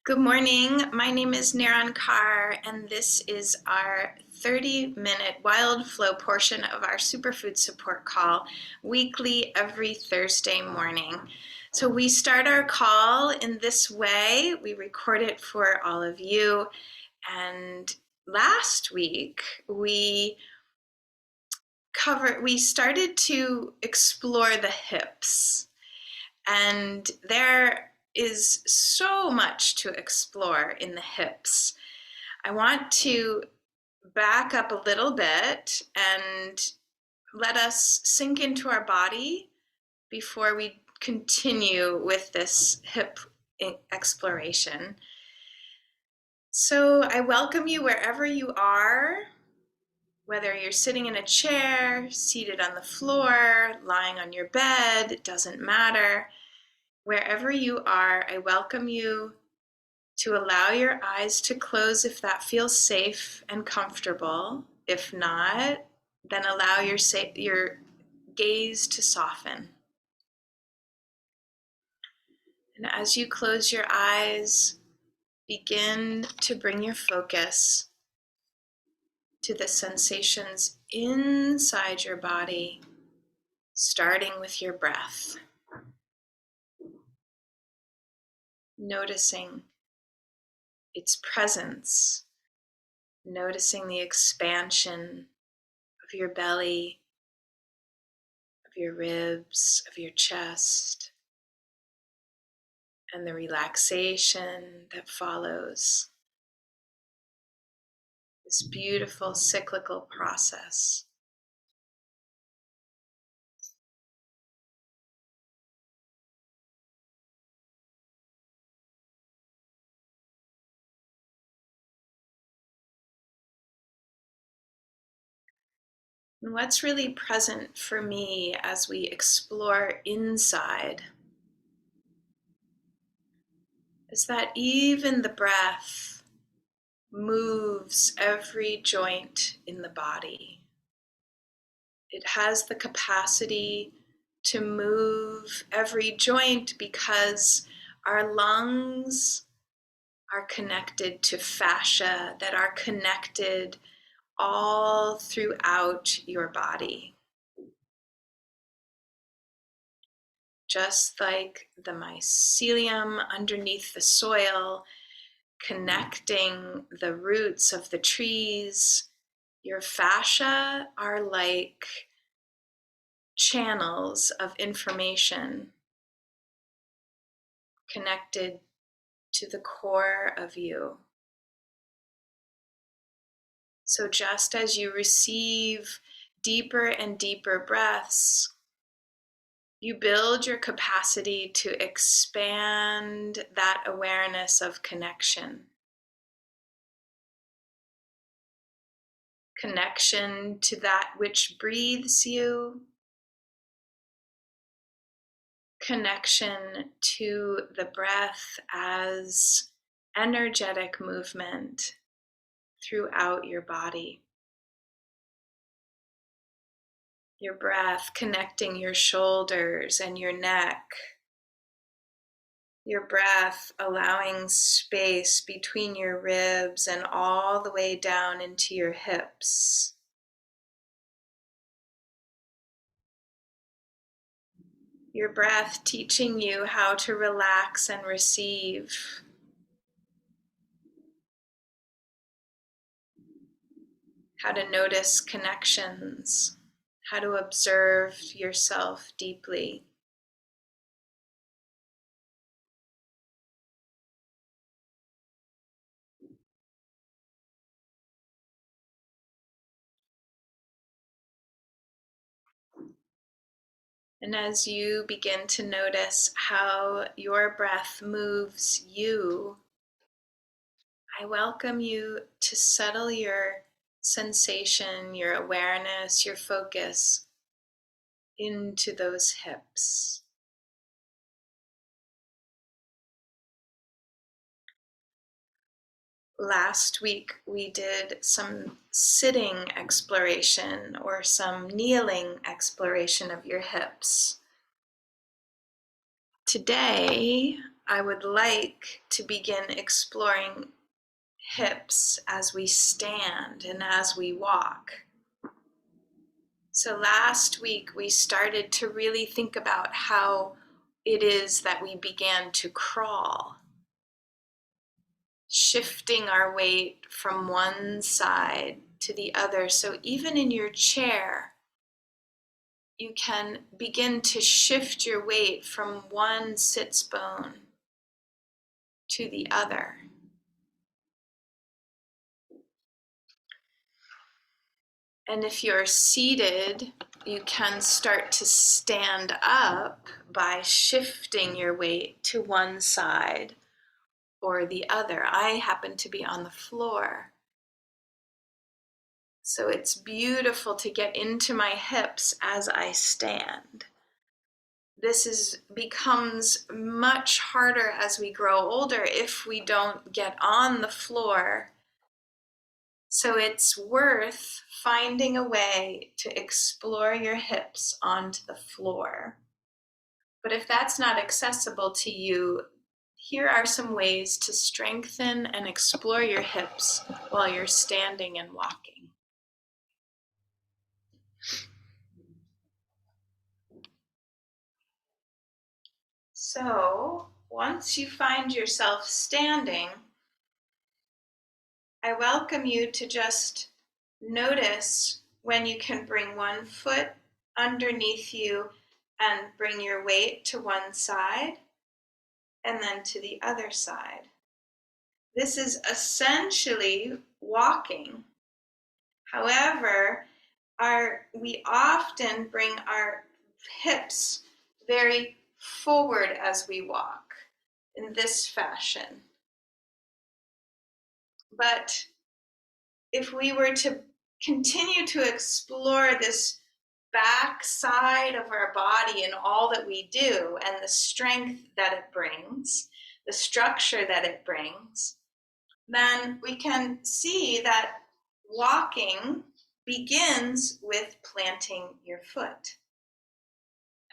Good morning. My name is Naran Kaur, and this is our 30-minute WildFlow portion of our superfood support call, weekly every Thursday morning. So we start our call in this way. We record it for all of you. And last week, we started to explore the hips. And there is so much to explore in the hips. I want to back up a little bit and let us sink into our body before we continue with this hip exploration. So I welcome you wherever you are, whether you're sitting in a chair, seated on the floor, lying on your bed, it doesn't matter. Wherever you are, I welcome you to allow your eyes to close if that feels safe and comfortable. If not, then allow your gaze to soften. And as you close your eyes, begin to bring your focus to the sensations inside your body, starting with your breath. Noticing its presence, noticing the expansion of your belly, of your ribs, of your chest, and the relaxation that follows. This beautiful cyclical process. And what's really present for me as we explore inside is that even the breath moves every joint in the body. It has the capacity to move every joint because our lungs are connected to fascia that are connected all throughout your body. Just like the mycelium underneath the soil, connecting the roots of the trees, your fascia are like channels of information connected to the core of you. So just as you receive deeper and deeper breaths, you build your capacity to expand that awareness of connection. Connection to that which breathes you. Connection to the breath as energetic movement throughout your body. Your breath connecting your shoulders and your neck. Your breath allowing space between your ribs and all the way down into your hips. Your breath teaching you how to relax and receive. How to notice connections. How to observe yourself deeply. And as you begin to notice how your breath moves you, I welcome you to settle your sensation, your awareness, your focus into those hips. Last week we did some sitting exploration or some kneeling exploration of your hips. Today I would like to begin exploring hips as we stand and as we walk. So last week we started to really think about how it is that we began to crawl, shifting our weight from one side to the other. So even in your chair, you can begin to shift your weight from one sits bone to the other. And if you're seated, you can start to stand up by shifting your weight to one side or the other. I happen to be on the floor. So it's beautiful to get into my hips as I stand. This becomes much harder as we grow older if we don't get on the floor. So it's worth finding a way to explore your hips onto the floor. But if that's not accessible to you, here are some ways to strengthen and explore your hips while you're standing and walking. So once you find yourself standing, I welcome you to just notice when you can bring one foot underneath you and bring your weight to one side and then to the other side. This is essentially walking. However, we often bring our hips very forward as we walk in this fashion. But if we were to continue to explore this back side of our body and all that we do and the strength that it brings, the structure that it brings, then we can see that walking begins with planting your foot.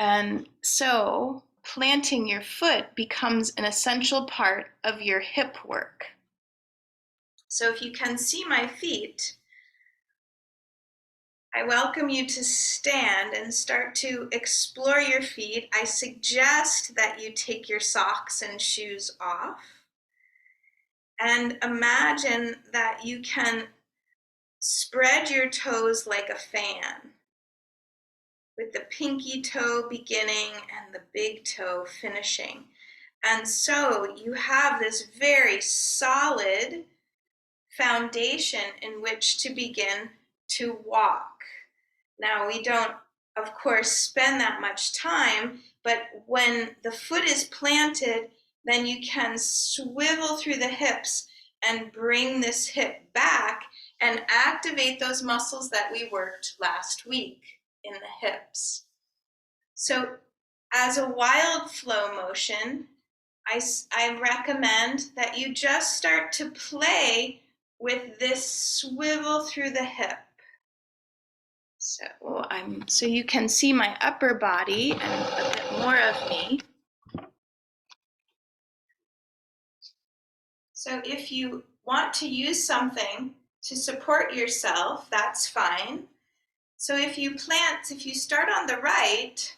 And so planting your foot becomes an essential part of your hip work. So if you can see my feet, I welcome you to stand and start to explore your feet. I suggest that you take your socks and shoes off and imagine that you can spread your toes like a fan, with the pinky toe beginning and the big toe finishing. And so you have this very solid foundation in which to begin to walk. Now, we don't, of course, spend that much time, but when the foot is planted, then you can swivel through the hips and bring this hip back and activate those muscles that we worked last week in the hips. So as a WildFlow motion, I recommend that you just start to play with this swivel through the hip. So you can see my upper body and a bit more of me. So if you want to use something to support yourself, that's fine. So if you start on the right,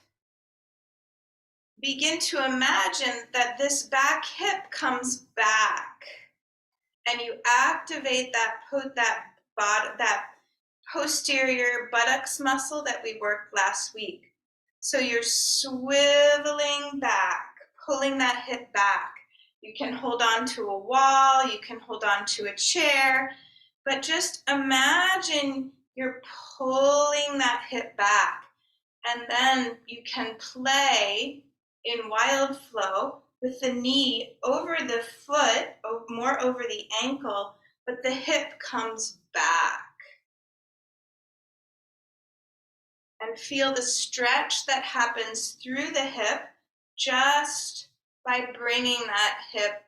begin to imagine that this back hip comes back and you activate that posterior buttocks muscle that we worked last week. So you're swiveling back, pulling that hip back. You can hold on to a wall, you can hold on to a chair, but just imagine you're pulling that hip back. And then you can play in WildFlow with the knee over the foot, more over the ankle, but the hip comes back. And feel the stretch that happens through the hip just by bringing that hip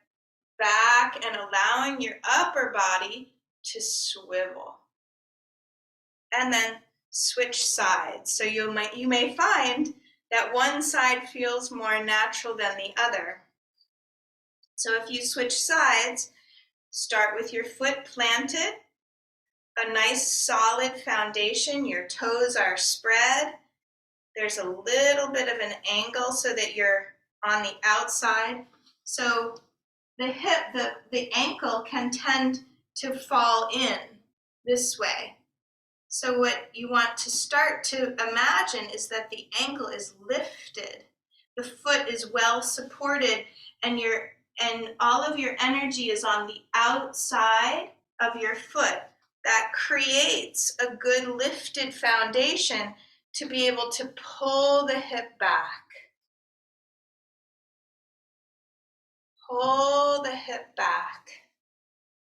back and allowing your upper body to swivel. And then switch sides. So you may find that one side feels more natural than the other. So if you switch sides, start with your foot planted, a nice solid foundation. Your toes are spread. There's a little bit of an angle so that you're on the outside. So the ankle can tend to fall in this way. So what you want to start to imagine is that the ankle is lifted. The foot is well supported, and all of your energy is on the outside of your foot. That creates a good lifted foundation to be able to pull the hip back. Pull the hip back.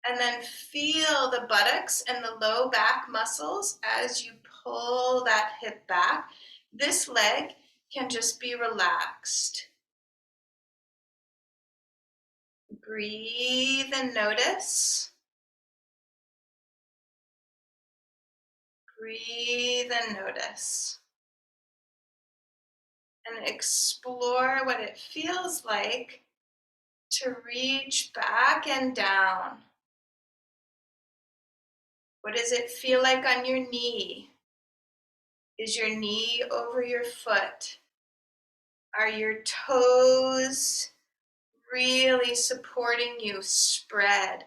And then feel the buttocks and the low back muscles as you pull that hip back. This leg can just be relaxed. Breathe and notice. Breathe and notice. And explore what it feels like to reach back and down. What does it feel like on your knee? Is your knee over your foot? Are your toes really supporting you spread?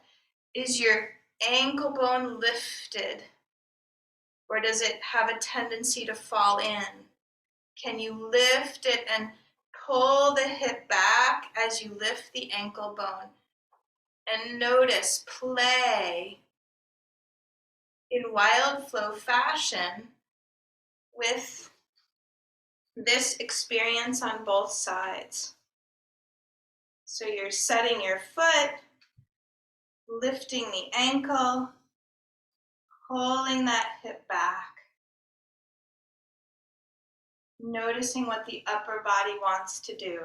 Is your ankle bone lifted? Or does it have a tendency to fall in? Can you lift it and pull the hip back as you lift the ankle bone? And notice play in WildFlow fashion with this experience on both sides. So you're setting your foot, lifting the ankle, pulling that hip back. Noticing what the upper body wants to do.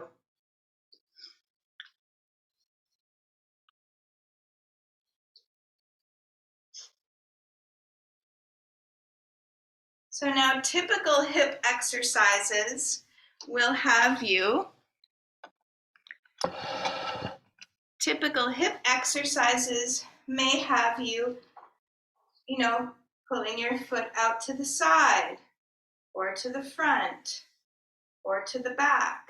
So now typical hip exercises will have you, may have you, pulling your foot out to the side or to the front or to the back.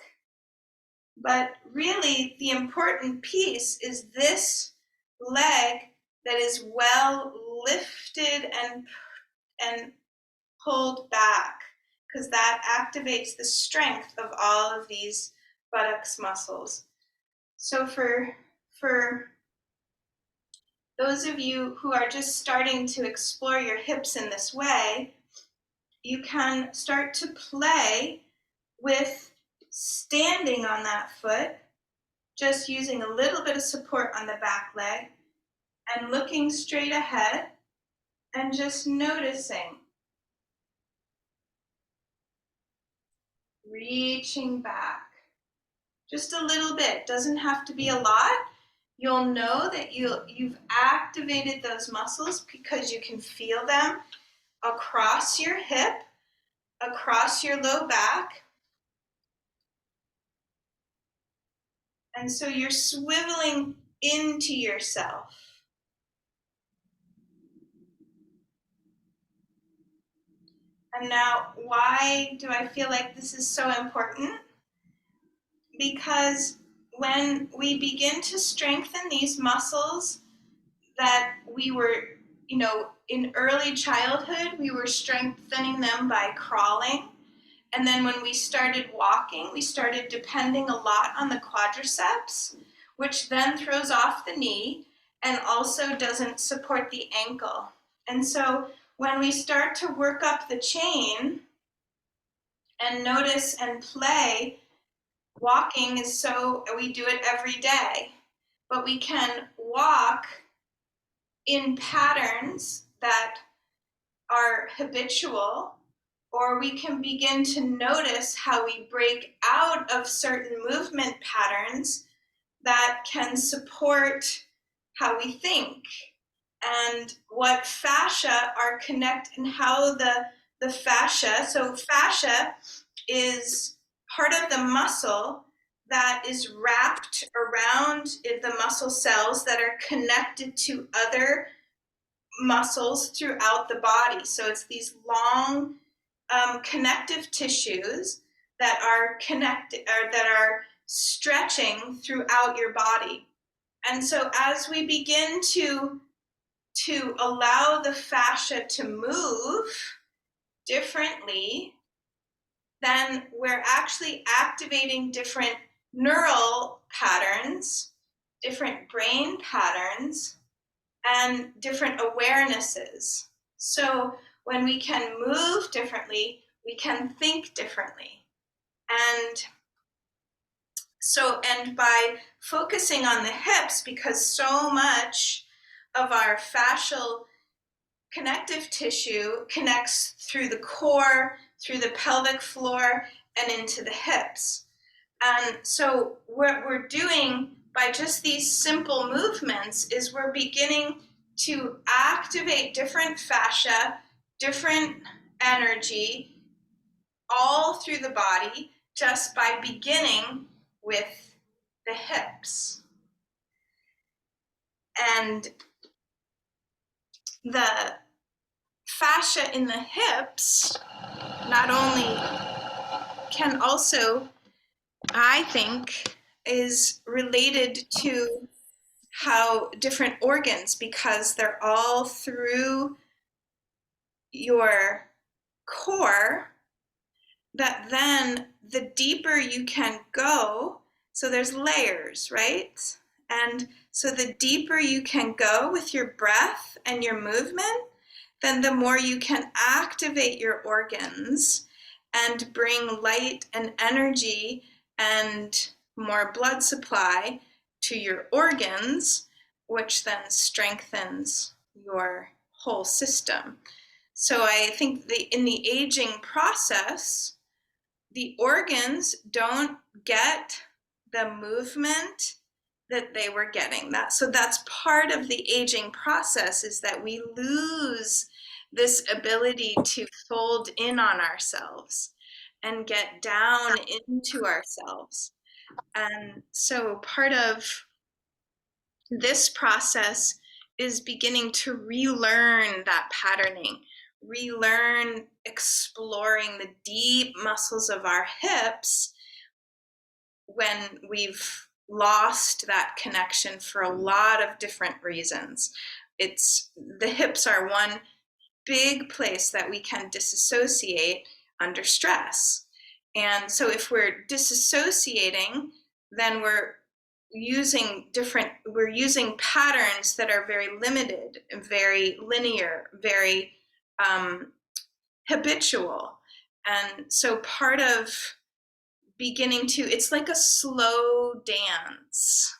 But really the important piece is this leg that is well lifted and pulled back, because that activates the strength of all of these buttocks muscles. So for those of you who are just starting to explore your hips in this way, you can start to play with standing on that foot, just using a little bit of support on the back leg and looking straight ahead and just noticing. Reaching back. Just a little bit, doesn't have to be a lot. You'll know that you've activated those muscles because you can feel them across your hip, across your low back. And so you're swiveling into yourself. And now, why do I feel like this is so important? Because when we begin to strengthen these muscles that we were, in early childhood, we were strengthening them by crawling. And then when we started walking, we started depending a lot on the quadriceps, which then throws off the knee and also doesn't support the ankle. And so when we start to work up the chain and notice and play, walking we do it every day, but we can walk in patterns that are habitual, or we can begin to notice how we break out of certain movement patterns that can support how we think and what fascia are and how the fascia, so fascia is part of the muscle that is wrapped around the muscle cells that are connected to other muscles throughout the body. So it's these long connective tissues that are connected, or that are stretching throughout your body. And so as we begin to allow the fascia to move differently, then we're actually activating different neural patterns, different brain patterns, and different awarenesses. So when we can move differently, we can think differently. And by focusing on the hips, because so much of our fascial connective tissue connects through the core, through the pelvic floor, and into the hips. And so what we're doing by just these simple movements is we're beginning to activate different fascia, different energy, all through the body, just by beginning with the hips. And the fascia in the hips not only can also, I think, is related to how different organs, because they're all through your core, that then the deeper you can go, so there's layers, right? And so the deeper you can go with your breath and your movement, then the more you can activate your organs and bring light and energy and more blood supply to your organs, which then strengthens your whole system. So I think in the aging process, the organs don't get the movement that they were getting. So that's part of the aging process, is that we lose this ability to fold in on ourselves and get down into ourselves. And so part of this process is beginning to relearn that patterning, relearn exploring the deep muscles of our hips when we've lost that connection for a lot of different reasons. The hips are one big place that we can disassociate under stress. And so if we're disassociating, then we're using patterns that are very limited, very linear, very habitual. And so part of it's like a slow dance.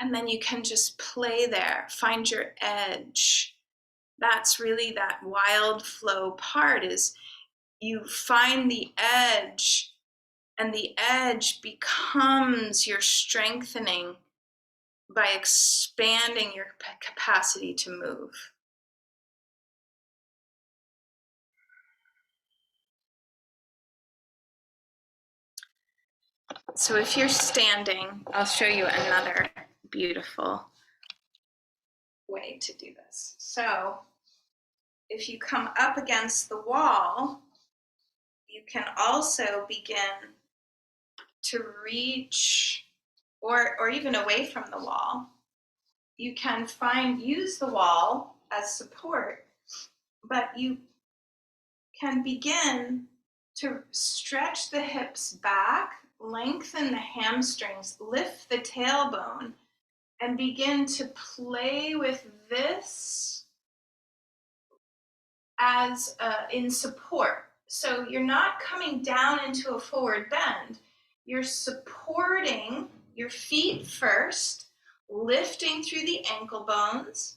And then you can just play there, find your edge. That's really that wild flow part, is you find the edge, and the edge becomes your strengthening by expanding your capacity to move. So if you're standing, I'll show you another beautiful way to do this. So if you come up against the wall, you can also begin to reach, or even away from the wall. You can use the wall as support, but you can begin to stretch the hips back, lengthen the hamstrings, lift the tailbone, and begin to play with this as in support. So you're not coming down into a forward bend. You're supporting your feet first, lifting through the ankle bones,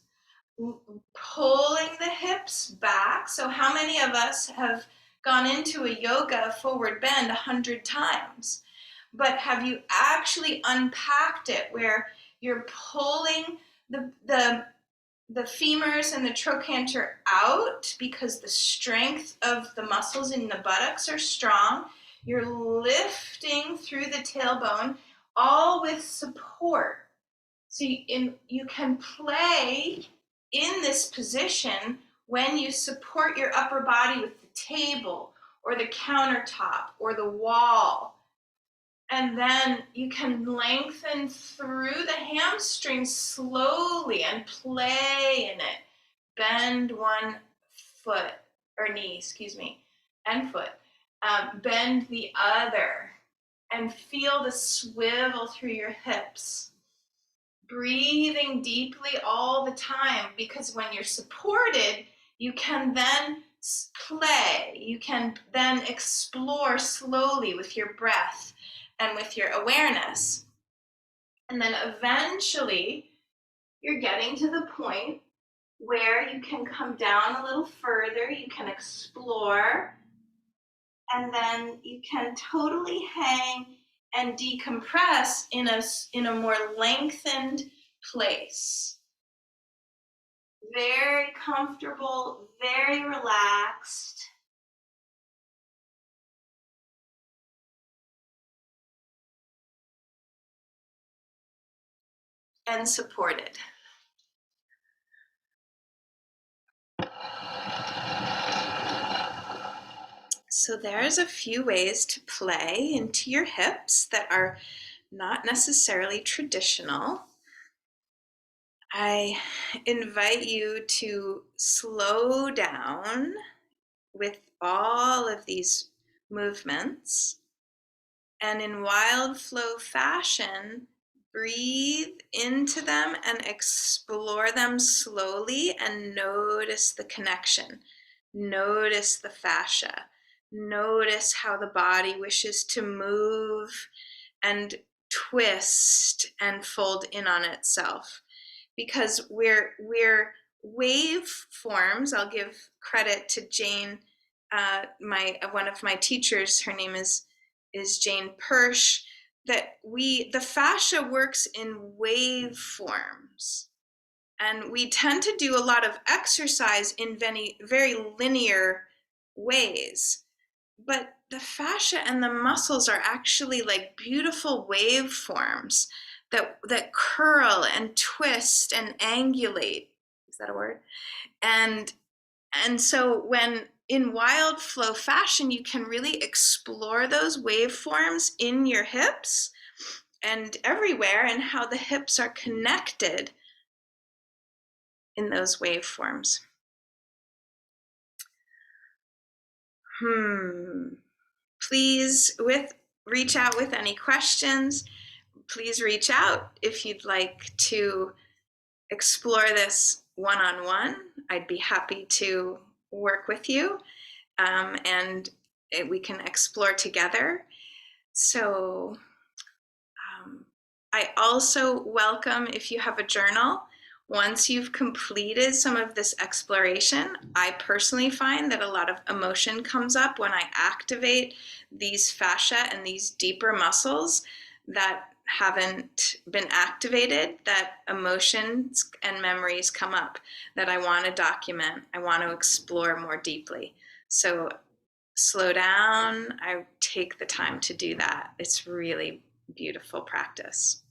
pulling the hips back. So how many of us have gone into a yoga forward bend 100 times? But have you actually unpacked it, where you're pulling the femurs and the trochanter out because the strength of the muscles in the buttocks are strong? You're lifting through the tailbone, all with support. So you can play in this position when you support your upper body with the table or the countertop or the wall. And then you can lengthen through the hamstrings slowly and play in it. Bend one foot or knee, and foot. Bend the other and feel the swivel through your hips. Breathing deeply all the time, because when you're supported, you can then play. You can then explore slowly with your breath and with your awareness. And then eventually, you're getting to the point where you can come down a little further, you can explore, and then you can totally hang and decompress in a more lengthened place. Very comfortable, very relaxed. And supported. So there's a few ways to play into your hips that are not necessarily traditional. I invite you to slow down with all of these movements, and in WildFlow fashion, breathe into them and explore them slowly and notice the connection. Notice the fascia. Notice how the body wishes to move and twist and fold in on itself. Because we're waveforms. I'll give credit to Jane, one of my teachers. Her name is Jane Persh. That the fascia works in waveforms, and we tend to do a lot of exercise in very linear ways. But the fascia and the muscles are actually like beautiful waveforms that curl and twist and angulate. Is that a word? And so when in WildFlow fashion, you can really explore those waveforms in your hips and everywhere, and how the hips are connected in those waveforms. Please reach out with any questions. Please reach out if you'd like to explore this one-on-one. I'd be happy to work with you, and we can explore together. So I also welcome if you have a journal. Once you've completed some of this exploration, I personally find that a lot of emotion comes up when I activate these fascia and these deeper muscles that haven't been activated, that emotions and memories come up that I want to document, I want to explore more deeply. So slow down, I take the time to do that. It's really beautiful practice.